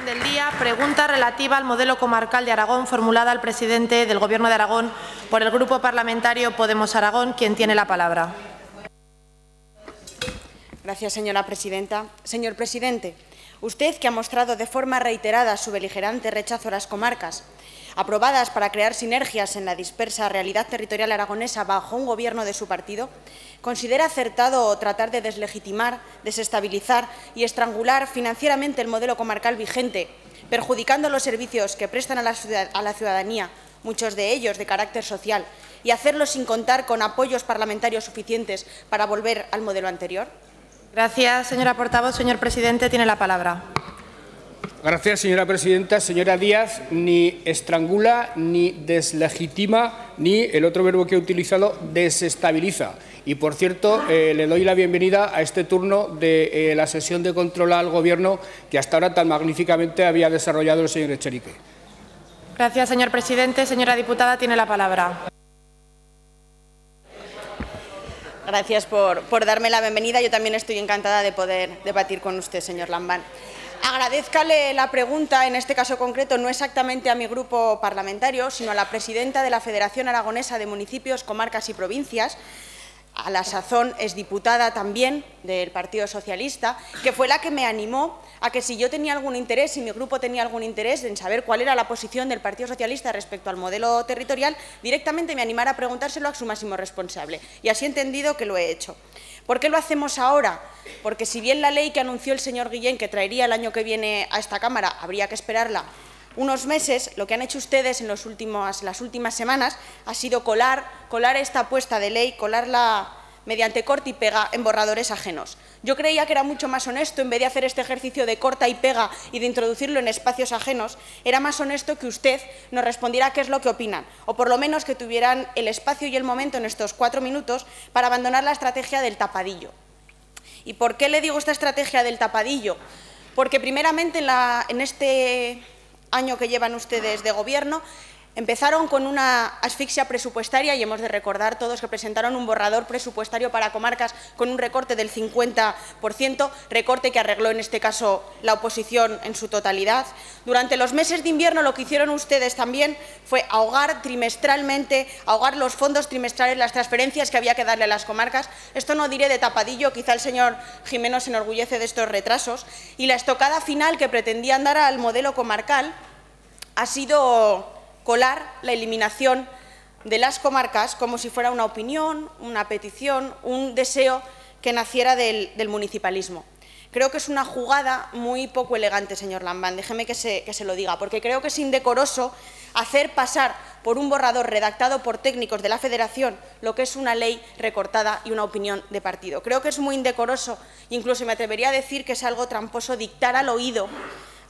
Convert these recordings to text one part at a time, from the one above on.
del día, pregunta relativa al modelo comarcal de Aragón, formulada al presidente del Gobierno de Aragón por el Grupo Parlamentario Podemos Aragón, quien tiene la palabra. Gracias, señora presidenta. Señor presidente, usted, que ha mostrado de forma reiterada su beligerante rechazo a las comarcas, aprobadas para crear sinergias en la dispersa realidad territorial aragonesa bajo un gobierno de su partido, ¿considera acertado tratar de deslegitimar, desestabilizar y estrangular financieramente el modelo comarcal vigente, perjudicando los servicios que prestan a la ciudadanía, muchos de ellos de carácter social, y hacerlo sin contar con apoyos parlamentarios suficientes para volver al modelo anterior? Gracias, señora portavoz. Señor presidente, tiene la palabra. Gracias, señora presidenta. Señora Díaz, ni estrangula, ni deslegitima, ni el otro verbo que he utilizado, desestabiliza. Y, por cierto, le doy la bienvenida a este turno de la sesión de control al Gobierno que hasta ahora tan magníficamente había desarrollado el señor Echenique. Gracias, señor presidente. Señora diputada, tiene la palabra. Gracias por darme la bienvenida. Yo también estoy encantada de poder debatir con usted, señor Lambán. Agradézcale la pregunta, en este caso concreto, no exactamente a mi grupo parlamentario, sino a la presidenta de la Federación Aragonesa de Municipios, Comarcas y Provincias, a la sazón exdiputada también del Partido Socialista, que fue la que me animó a que si yo tenía algún interés, si mi grupo tenía algún interés en saber cuál era la posición del Partido Socialista respecto al modelo territorial, directamente me animara a preguntárselo a su máximo responsable. Y así he entendido que lo he hecho. ¿Por qué lo hacemos ahora? Porque si bien la ley que anunció el señor Guillén, que traería el año que viene a esta Cámara, habría que esperarla unos meses, lo que han hecho ustedes en las últimas semanas ha sido colar esta apuesta de ley, colarla mediante corta y pega en borradores ajenos. Yo creía que era mucho más honesto, en vez de hacer este ejercicio de corta y pega y de introducirlo en espacios ajenos, era más honesto que usted nos respondiera qué es lo que opinan, o por lo menos que tuvieran el espacio y el momento en estos 4 minutos para abandonar la estrategia del tapadillo. ¿Y por qué le digo esta estrategia del tapadillo? Porque primeramente en este año que llevan ustedes de gobierno, empezaron con una asfixia presupuestaria y hemos de recordar todos que presentaron un borrador presupuestario para comarcas con un recorte del 50%, recorte que arregló en este caso la oposición en su totalidad. Durante los meses de invierno lo que hicieron ustedes también fue ahogar trimestralmente, ahogar los fondos trimestrales, las transferencias que había que darle a las comarcas. Esto no diré de tapadillo, quizá el señor Jimeno se enorgullece de estos retrasos. Y la estocada final que pretendían dar al modelo comarcal ha sido colar la eliminación de las comarcas como si fuera una opinión, una petición, un deseo que naciera del municipalismo. Creo que es una jugada muy poco elegante, señor Lambán, déjeme que se lo diga, porque creo que es indecoroso hacer pasar por un borrador redactado por técnicos de la Federación lo que es una ley recortada y una opinión de partido. Creo que es muy indecoroso, incluso me atrevería a decir que es algo tramposo dictar al oído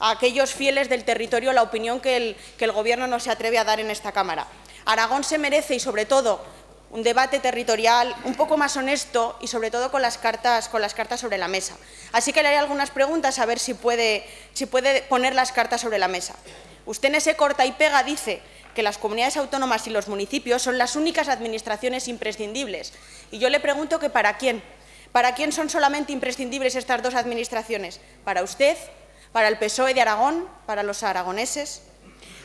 a aquellos fieles del territorio la opinión que el Gobierno no se atreve a dar en esta Cámara. Aragón se merece, y sobre todo, un debate territorial un poco más honesto y, sobre todo, con las cartas sobre la mesa. Así que le haré algunas preguntas a ver si puede poner las cartas sobre la mesa. Usted en ese corta y pega dice que las comunidades autónomas y los municipios son las únicas administraciones imprescindibles. Y yo le pregunto que ¿para quién? ¿Para quién son solamente imprescindibles estas dos administraciones? ¿Para usted? ¿Para el PSOE de Aragón? ¿Para los aragoneses?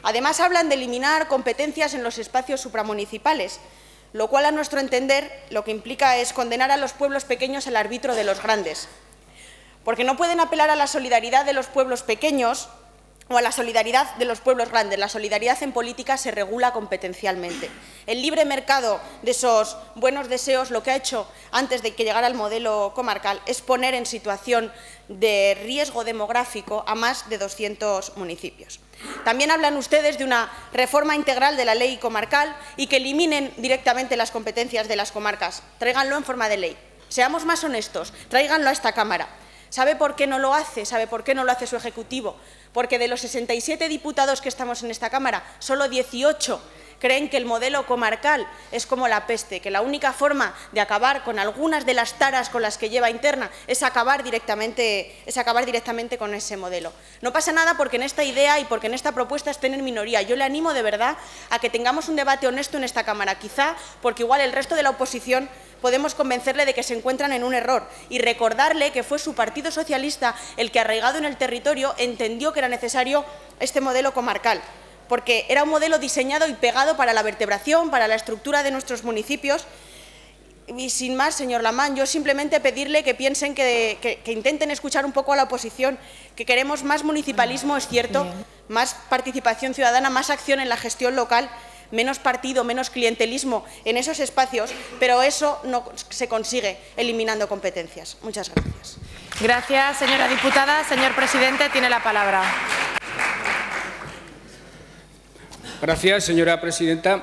Además, hablan de eliminar competencias en los espacios supramunicipales, lo cual, a nuestro entender, lo que implica es condenar a los pueblos pequeños al arbitrio de los grandes. Porque no pueden apelar a la solidaridad de los pueblos pequeños o a la solidaridad de los pueblos grandes. La solidaridad en política se regula competencialmente. El libre mercado de esos buenos deseos lo que ha hecho antes de que llegara el modelo comarcal es poner en situación de riesgo demográfico a más de 200 municipios. También hablan ustedes de una reforma integral de la ley comarcal y que eliminen directamente las competencias de las comarcas. Tráiganlo en forma de ley. Seamos más honestos, tráiganlo a esta Cámara. ¿Sabe por qué no lo hace? ¿Sabe por qué no lo hace su Ejecutivo? Porque de los 67 diputados que estamos en esta Cámara, solo 18 creen que el modelo comarcal es como la peste, que la única forma de acabar con algunas de las taras con las que lleva interna es acabar directamente con ese modelo. No pasa nada porque en esta idea y porque en esta propuesta estén en minoría. Yo le animo de verdad a que tengamos un debate honesto en esta Cámara, quizá porque igual el resto de la oposición podemos convencerle de que se encuentran en un error y recordarle que fue su Partido Socialista el que, arraigado en el territorio, entendió que era necesario este modelo comarcal, porque era un modelo diseñado y pegado para la vertebración, para la estructura de nuestros municipios. Y sin más, señor Lamán, yo simplemente pedirle que piensen, que intenten escuchar un poco a la oposición, que queremos más municipalismo, es cierto, más participación ciudadana, más acción en la gestión local, menos partido, menos clientelismo en esos espacios, pero eso no se consigue eliminando competencias. Muchas gracias. Gracias, señora diputada. Señor presidente, tiene la palabra. Gracias, señora presidenta.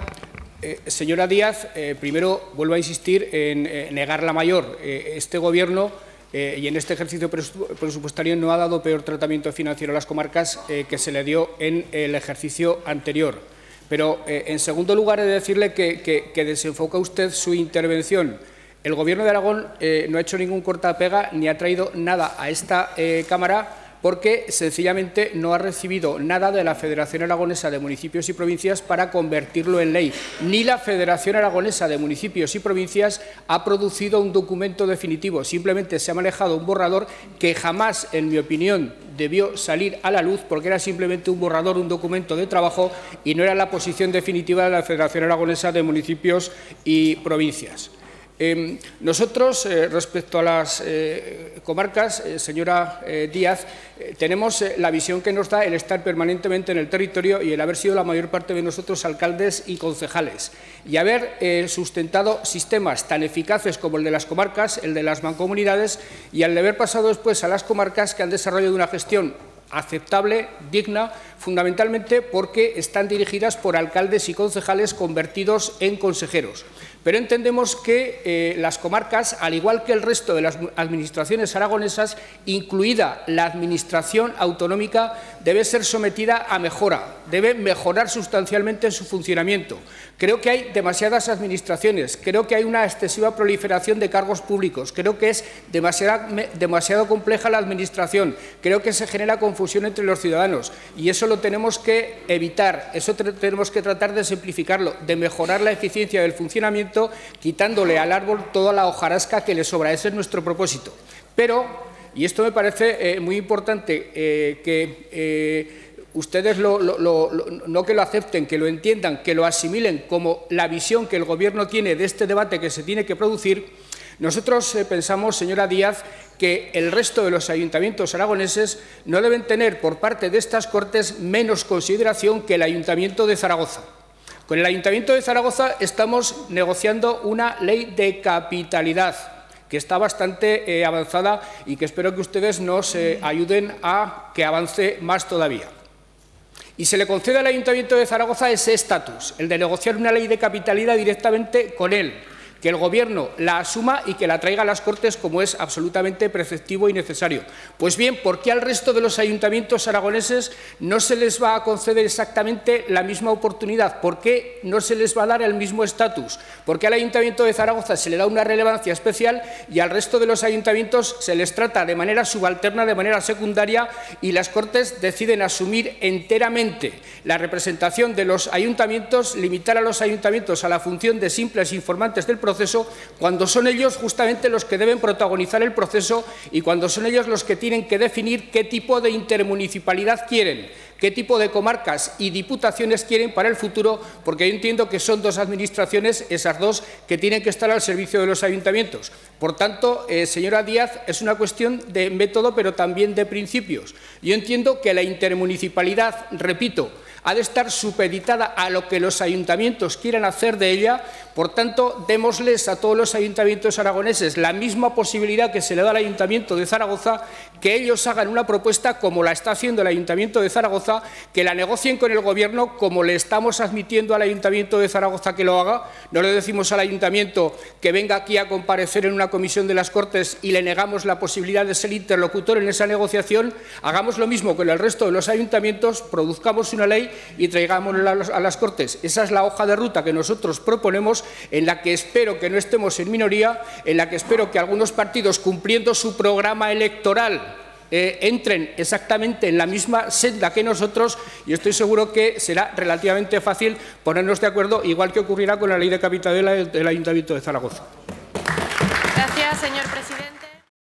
Señora Díaz, primero vuelvo a insistir en negar la mayor. Este Gobierno y en este ejercicio presupuestario no ha dado peor tratamiento financiero a las comarcas que se le dio en el ejercicio anterior. Pero, en segundo lugar, he de decirle que desenfoca usted su intervención. El Gobierno de Aragón no ha hecho ningún corta-pega ni ha traído nada a esta Cámara porque sencillamente no ha recibido nada de la Federación Aragonesa de Municipios y Provincias para convertirlo en ley. Ni la Federación Aragonesa de Municipios y Provincias ha producido un documento definitivo. Simplemente se ha manejado un borrador que jamás, en mi opinión, debió salir a la luz porque era simplemente un borrador, un documento de trabajo y no era la posición definitiva de la Federación Aragonesa de Municipios y Provincias. Nosotros, respecto a las comarcas, señora Díaz, tenemos la visión que nos da el estar permanentemente en el territorio y el haber sido la mayor parte de nosotros alcaldes y concejales y haber sustentado sistemas tan eficaces como el de las comarcas, el de las mancomunidades y al haber pasado después a las comarcas que han desarrollado una gestión aceptable, digna, fundamentalmente porque están dirigidas por alcaldes y concejales convertidos en consejeros. Pero entendemos que las comarcas, al igual que el resto de las administraciones aragonesas, incluida la administración autonómica, debe ser sometida a mejora, debe mejorar sustancialmente su funcionamiento. Creo que hay demasiadas administraciones, creo que hay una excesiva proliferación de cargos públicos, creo que es demasiado compleja la administración, creo que se genera confusión entre los ciudadanos y eso lo tenemos que evitar, eso tenemos que tratar de simplificarlo, de mejorar la eficiencia del funcionamiento, quitándole al árbol toda la hojarasca que le sobra. Ese es nuestro propósito. Pero, y esto me parece muy importante, que ustedes no que lo acepten, que lo entiendan, que lo asimilen como la visión que el Gobierno tiene de este debate que se tiene que producir. Nosotros pensamos, señora Díaz, que el resto de los ayuntamientos aragoneses no deben tener por parte de estas Cortes menos consideración que el Ayuntamiento de Zaragoza. Con el Ayuntamiento de Zaragoza estamos negociando una ley de capitalidad que está bastante avanzada y que espero que ustedes nos ayuden a que avance más todavía. Y se le concede al Ayuntamiento de Zaragoza ese estatus, el de negociar una ley de capitalidad directamente con él, que el Gobierno la asuma y que la traiga a las Cortes como es absolutamente preceptivo y necesario. Pues bien, ¿por qué al resto de los ayuntamientos aragoneses no se les va a conceder exactamente la misma oportunidad? ¿Por qué no se les va a dar el mismo estatus? ¿Por qué al Ayuntamiento de Zaragoza se le da una relevancia especial y al resto de los ayuntamientos se les trata de manera subalterna, de manera secundaria y las Cortes deciden asumir enteramente la representación de los ayuntamientos, limitar a los ayuntamientos a la función de simples informantes del proceso, cuando son ellos justamente los que deben protagonizar el proceso y cuando son ellos los que tienen que definir qué tipo de intermunicipalidad quieren, qué tipo de comarcas y diputaciones quieren para el futuro, porque yo entiendo que son dos administraciones, esas dos, que tienen que estar al servicio de los ayuntamientos. Por tanto, señora Díaz, es una cuestión de método, pero también de principios. Yo entiendo que la intermunicipalidad, repito, ha de estar supeditada a lo que los ayuntamientos quieran hacer de ella. Por tanto, démosles a todos los ayuntamientos aragoneses la misma posibilidad que se le da al Ayuntamiento de Zaragoza, que ellos hagan una propuesta como la está haciendo el Ayuntamiento de Zaragoza, que la negocien con el Gobierno como le estamos admitiendo al Ayuntamiento de Zaragoza que lo haga. No le decimos al Ayuntamiento que venga aquí a comparecer en una comisión de las Cortes y le negamos la posibilidad de ser interlocutor en esa negociación. Hagamos lo mismo con el resto de los ayuntamientos, produzcamos una ley y traigámosla a las Cortes. Esa es la hoja de ruta que nosotros proponemos, en la que espero que no estemos en minoría, en la que espero que algunos partidos, cumpliendo su programa electoral, entren exactamente en la misma senda que nosotros, y estoy seguro que será relativamente fácil ponernos de acuerdo, igual que ocurrirá con la Ley de Capitalidad del Ayuntamiento de Zaragoza.